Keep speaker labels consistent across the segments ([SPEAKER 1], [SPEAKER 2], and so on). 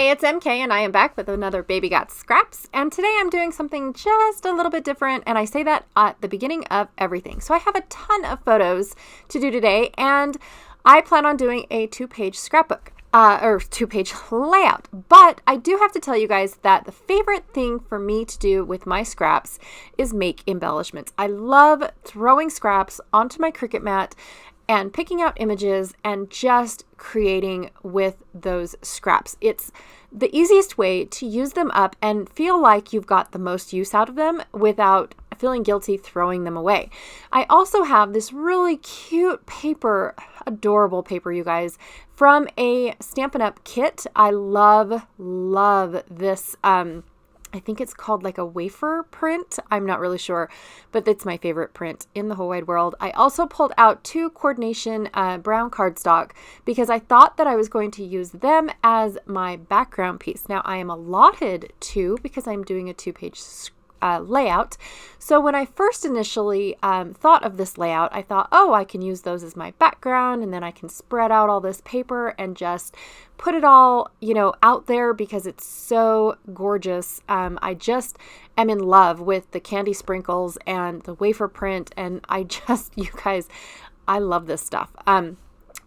[SPEAKER 1] Hey, it's MK and I am back with another Baby Got Scraps, and today I'm doing something just a little bit different, and I say that at the beginning of everything. So I have a ton of photos to do today, and I plan on doing a 2-page scrapbook. Or 2-page layout. But I do have to tell you guys that the favorite thing for me to do with my scraps is make embellishments. I love throwing scraps onto my Cricut mat and picking out images and just creating with those scraps. It's the easiest way to use them up and feel like you've got the most use out of them without feeling guilty throwing them away. I also have this really cute paper, adorable paper, you guys, from a Stampin' Up! Kit. I love this. I think it's called like a wafer print. I'm not really sure, but it's my favorite print in the whole wide world. I also pulled out 2 coordination brown cardstock because I thought that I was going to use them as my background piece. Now I am allotted 2 because I'm doing a 2-page layout. So when I first initially thought of this layout, I thought, oh, I can use those as my background, and then I can spread out all this paper and just put it all, out there because it's so gorgeous. I just am in love with the candy sprinkles and the wafer print, and you guys, I love this stuff.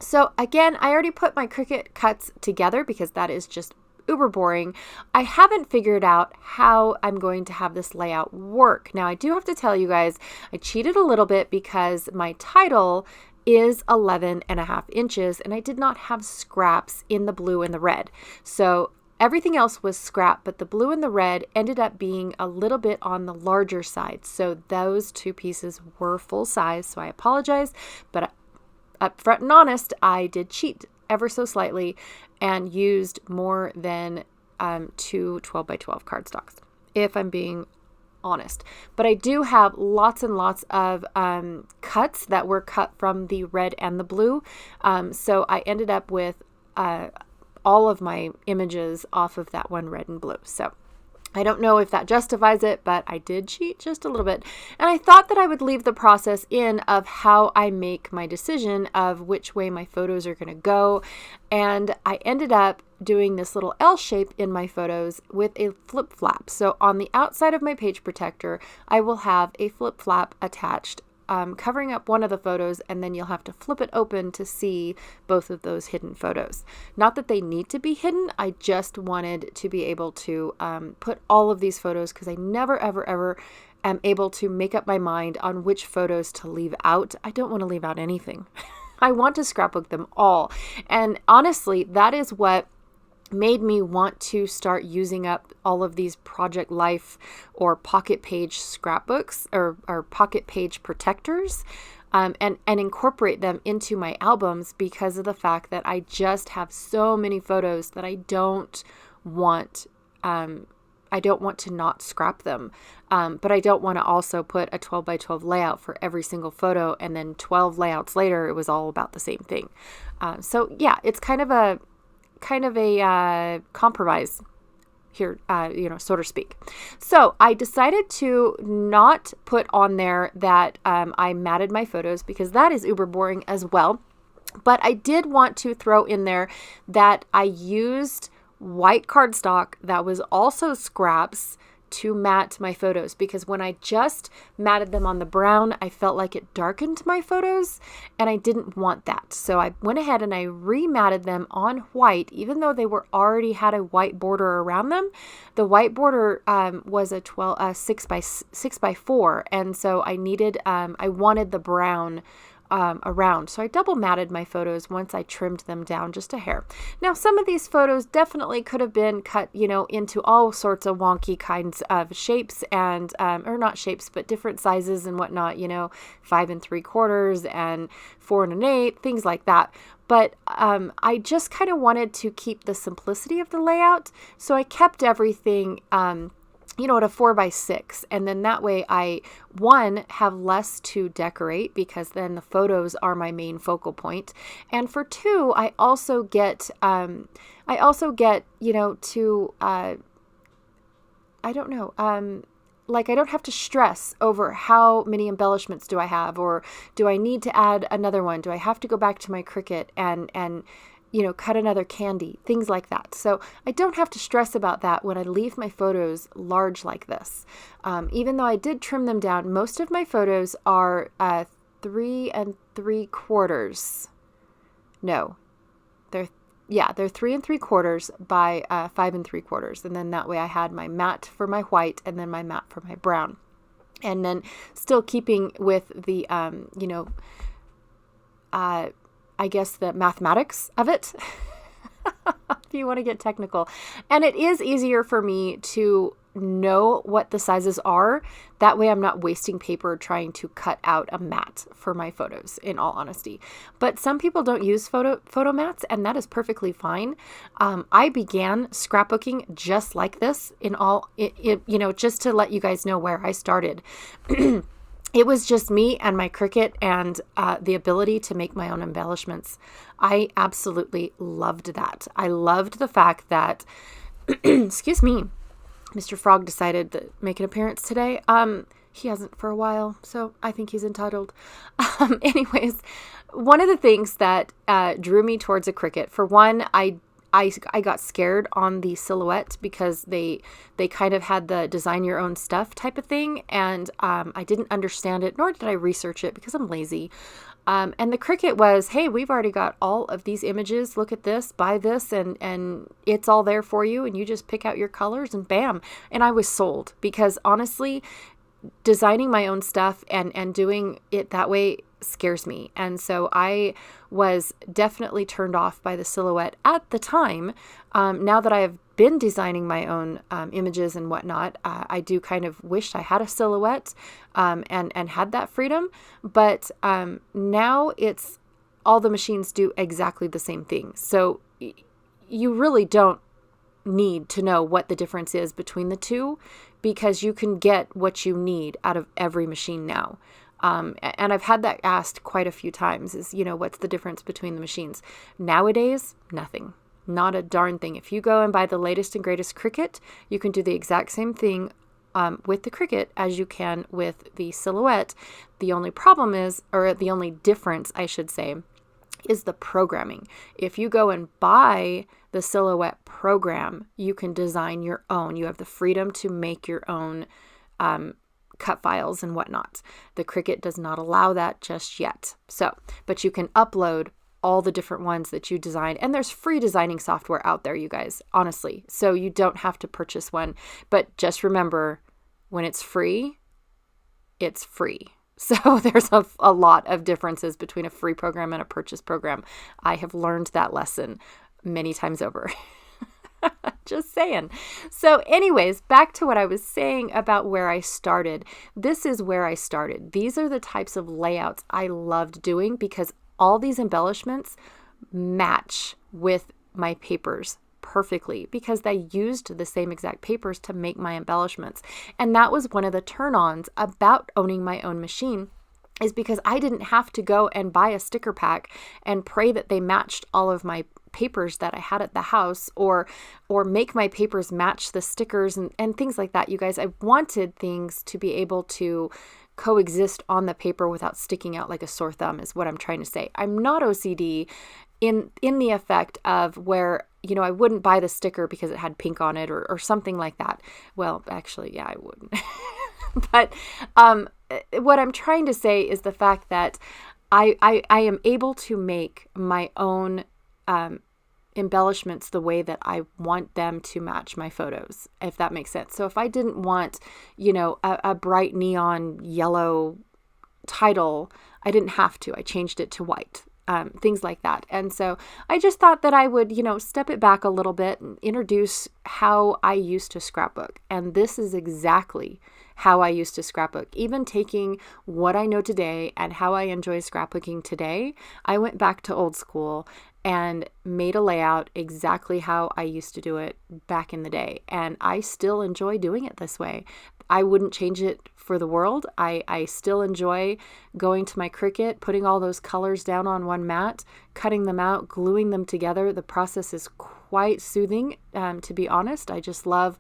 [SPEAKER 1] So again, I already put my Cricut cuts together because that is just uber boring. I haven't figured out how I'm going to have this layout work. Now, I do have to tell you guys, I cheated a little bit because my title is 11.5 inches and I did not have scraps in the blue and the red. So everything else was scrap, but the blue and the red ended up being a little bit on the larger side. So those 2 pieces were full size. So I apologize, but upfront and honest, I did cheat ever so slightly and used more than 2 12x12 cardstocks, if I'm being honest. But I do have lots and lots of cuts that were cut from the red and the blue. So I ended up with all of my images off of that one red and blue. So I don't know if that justifies it, but I did cheat just a little bit. And I thought that I would leave the process in of how I make my decision of which way my photos are going to go. And I ended up doing this little L shape in my photos with a flip flap. So on the outside of my page protector, I will have a flip flap attached, covering up one of the photos, and then you'll have to flip it open to see both of those hidden photos. Not that they need to be hidden, I just wanted to be able to put all of these photos because I never, ever am able to make up my mind on which photos to leave out. I don't want to leave out anything. I want to scrapbook them all. And honestly, that is what made me want to start using up all of these Project Life or pocket page scrapbooks or pocket page protectors and incorporate them into my albums because of the fact that I just have so many photos that I don't want to not scrap them. But I don't want to also put a 12x12 layout for every single photo and then 12 layouts later it was all about the same thing. So yeah, it's kind of a compromise here, so to speak. So I decided to not put on there that I matted my photos because that is uber boring as well. But I did want to throw in there that I used white cardstock that was also scraps to matte my photos because when I just matted them on the brown, I felt like it darkened my photos and I didn't want that. So I went ahead and I rematted them on white, even though they already had a white border around them. The white border was a 6x4, and so I wanted the brown around. So I double matted my photos once I trimmed them down just a hair. Now, some of these photos definitely could have been cut, into all sorts of wonky kinds of shapes and, or not shapes, but different sizes and whatnot, 5 3/4 and 4 1/8, things like that. But I just kind of wanted to keep the simplicity of the layout. So I kept everything, at a 4x6. And then that way I, one, have less to decorate because then the photos are my main focal point. And for 2, I also get, like I don't have to stress over how many embellishments do I have, or do I need to add another one? Do I have to go back to my Cricut and cut another candy, things like that. So I don't have to stress about that when I leave my photos large like this. Even though I did trim them down, most of my photos are 3 3/4. No, they're 3 3/4 by 5 3/4. And then that way I had my matte for my white and then my matte for my brown. And then still keeping with the, I guess the mathematics of it, if you want to get technical. And it is easier for me to know what the sizes are. That way I'm not wasting paper trying to cut out a mat for my photos, in all honesty. But some people don't use photo mats, and that is perfectly fine. I began scrapbooking just like this just to let you guys know where I started. It was just me and my Cricut and the ability to make my own embellishments. I absolutely loved that. I loved the fact that, excuse me, Mr. Frog decided to make an appearance today. He hasn't for a while, so I think he's entitled. Anyways, one of the things that drew me towards a Cricut, for one, I got scared on the silhouette because they kind of had the design your own stuff type of thing, and I didn't understand it, nor did I research it because I'm lazy. And the Cricut was, hey, we've already got all of these images. Look at this, buy this, and it's all there for you, and you just pick out your colors and bam. And I was sold because honestly, designing my own stuff and doing it that way scares me. And so I was definitely turned off by the silhouette at the time. Now that I have been designing my own images and whatnot, I do kind of wish I had a silhouette and had that freedom. But now it's all the machines do exactly the same thing. So you really don't need to know what the difference is between the two, because you can get what you need out of every machine now. And I've had that asked quite a few times is, what's the difference between the machines? Nowadays, nothing. Not a darn thing. If you go and buy the latest and greatest Cricut, you can do the exact same thing with the Cricut as you can with the Silhouette. The only problem is, or the only difference, I should say, is the programming. If you go and buy the Silhouette program, you can design your own. You have the freedom to make your own cut files and whatnot. The Cricut does not allow that just yet. But you can upload all the different ones that you design. And there's free designing software out there, you guys, honestly. So you don't have to purchase one. But just remember, when it's free, it's free. So there's a lot of differences between a free program and a purchase program. I have learned that lesson many times over. Just saying. So anyways, back to what I was saying about where I started. This is where I started. These are the types of layouts I loved doing because all these embellishments match with my papers perfectly because they used the same exact papers to make my embellishments. And that was one of the turn-ons about owning my own machine, is because I didn't have to go and buy a sticker pack and pray that they matched all of my papers that I had at the house, or make my papers match the stickers and things like that. You guys, I wanted things to be able to coexist on the paper without sticking out like a sore thumb, is what I'm trying to say. I'm not OCD in the effect of where, I wouldn't buy the sticker because it had pink on it or something like that. Well, actually, yeah, I wouldn't. But what I'm trying to say is the fact that I am able to make my own embellishments the way that I want them to match my photos, if that makes sense. So if I didn't want, a bright neon yellow title, I didn't have to. I changed it to white. Things like that. And so I just thought that I would, step it back a little bit and introduce how I used to scrapbook. And this is exactly how I used to scrapbook. Even taking what I know today and how I enjoy scrapbooking today, I went back to old school and made a layout exactly how I used to do it back in the day. And I still enjoy doing it this way. I wouldn't change it for the world. I still enjoy going to my Cricut, putting all those colors down on one mat, cutting them out, gluing them together. The process is quite soothing, to be honest. I just love,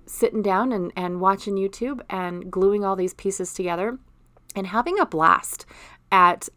[SPEAKER 1] sitting down and watching YouTube and gluing all these pieces together and having a blast at,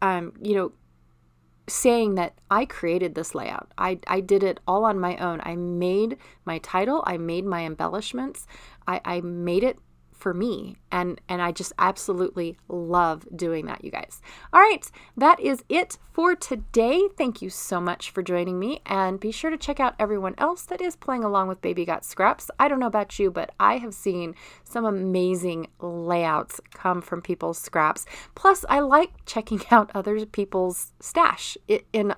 [SPEAKER 1] saying that I created this layout. I did it all on my own. I made my title. I made my embellishments. I made it for me. And I just absolutely love doing that, you guys. All right, that is it for today. Thank you so much for joining me. And be sure to check out everyone else that is playing along with Baby Got Scraps. I don't know about you, but I have seen some amazing layouts come from people's scraps. Plus, I like checking out other people's stash, in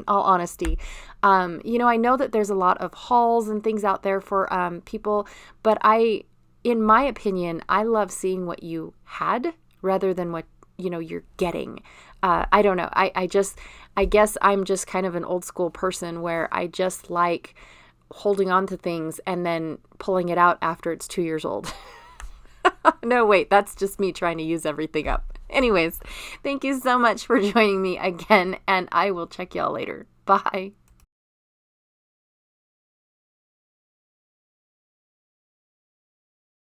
[SPEAKER 1] all honesty. I know that there's a lot of hauls and things out there for people, but in my opinion, I love seeing what you had rather than what, you're getting. I don't know. I guess I'm just kind of an old school person where I just like holding on to things and then pulling it out after it's 2 years old. No, wait, that's just me trying to use everything up. Anyways, thank you so much for joining me again, and I will check y'all later. Bye.